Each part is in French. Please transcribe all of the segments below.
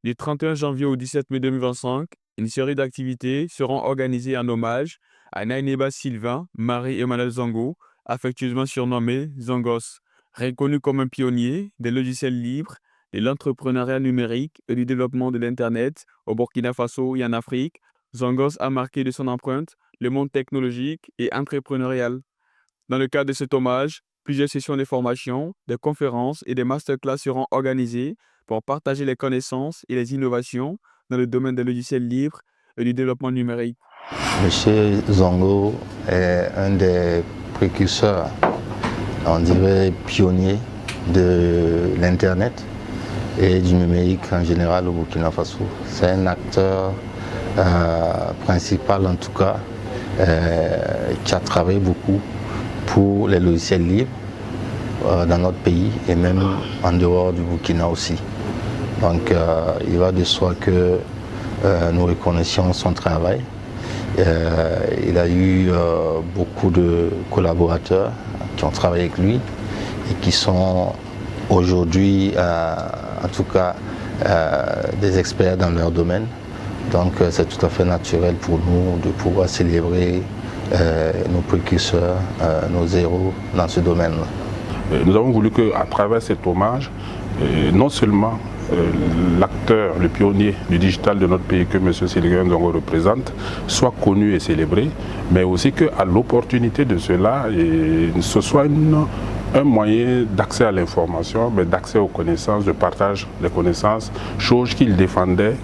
Du 31 janvier au 17 mai 2025, une série d'activités seront organisées en hommage à Naineba Sylvain Marie-Emmanuel Zongo, affectueusement surnommé Zongos. Reconnu comme un pionnier des logiciels libres, de l'entrepreneuriat numérique et du développement de l'Internet au Burkina Faso et en Afrique, Zongos a marqué de son empreinte le monde technologique et entrepreneurial. Dans le cadre de cet hommage, plusieurs sessions de formation, des conférences et des masterclass seront organisées pour partager les connaissances et les innovations dans le domaine des logiciels libres et du développement numérique. Monsieur Zongo est un des précurseurs, on dirait pionniers de l'Internet et du numérique en général au Burkina Faso. C'est un acteur principal en tout cas qui a travaillé beaucoup pour les logiciels libres dans notre pays et même en dehors du Burkina aussi. Donc il va de soi que nous reconnaissions son travail. Il a eu beaucoup de collaborateurs qui ont travaillé avec lui et qui sont aujourd'hui en tout cas des experts dans leur domaine. Donc c'est tout à fait naturel pour nous de pouvoir célébrer nos précurseurs, nos héros dans ce domaine-là. Nous avons voulu qu'à travers cet hommage, non seulement l'acteur, le pionnier du digital de notre pays que M. Sylvain Zongo représente, soit connu et célébré, mais aussi qu'à l'opportunité de cela, ce soit un moyen d'accès à l'information, mais d'accès aux connaissances, de partage des connaissances, chose qu'il défendait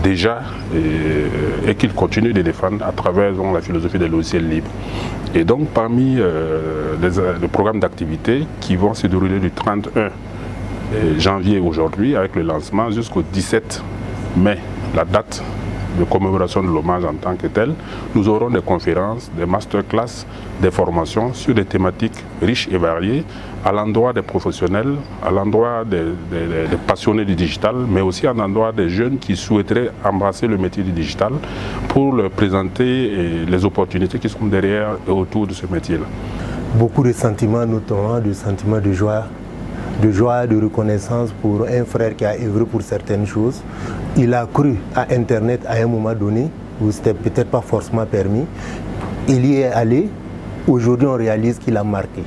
déjà et qu'il continue de défendre à travers la philosophie des logiciels libres. Et donc parmi les programmes d'activité qui vont se dérouler du 31 janvier aujourd'hui avec le lancement jusqu'au 17 mai, la date de commémoration de l'hommage en tant que tel, nous aurons des conférences, des masterclass, des formations sur des thématiques riches et variées à l'endroit des professionnels, à l'endroit des passionnés du digital, mais aussi à l'endroit des jeunes qui souhaiteraient embrasser le métier du digital pour leur présenter les opportunités qui sont derrière et autour de ce métier-là. Beaucoup de sentiments, notamment des sentiments de joie, de reconnaissance pour un frère qui a œuvré pour certaines choses. Il a cru à Internet à un moment donné, où c'était peut-être pas forcément permis. Il y est allé. Aujourd'hui, on réalise qu'il a marqué.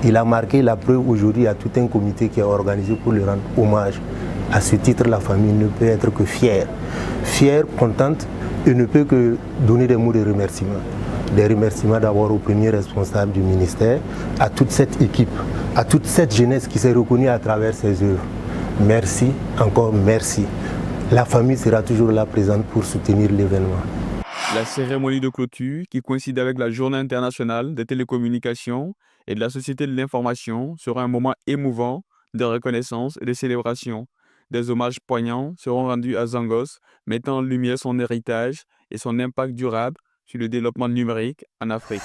Il a marqué, la preuve, aujourd'hui, il y a tout un comité qui est organisé pour lui rendre hommage. À ce titre, la famille ne peut être que fière. Fière, contente, et ne peut que donner des mots de remerciement. Des remerciements d'abord au premier responsable du ministère, à toute cette équipe, à toute cette jeunesse qui s'est reconnue à travers ses œuvres. Merci, encore merci. La famille sera toujours là présente pour soutenir l'événement. La cérémonie de clôture, qui coïncide avec la Journée internationale des télécommunications et de la société de l'information, sera un moment émouvant de reconnaissance et de célébration. Des hommages poignants seront rendus à Zongos, mettant en lumière son héritage et son impact durable sur le développement numérique en Afrique.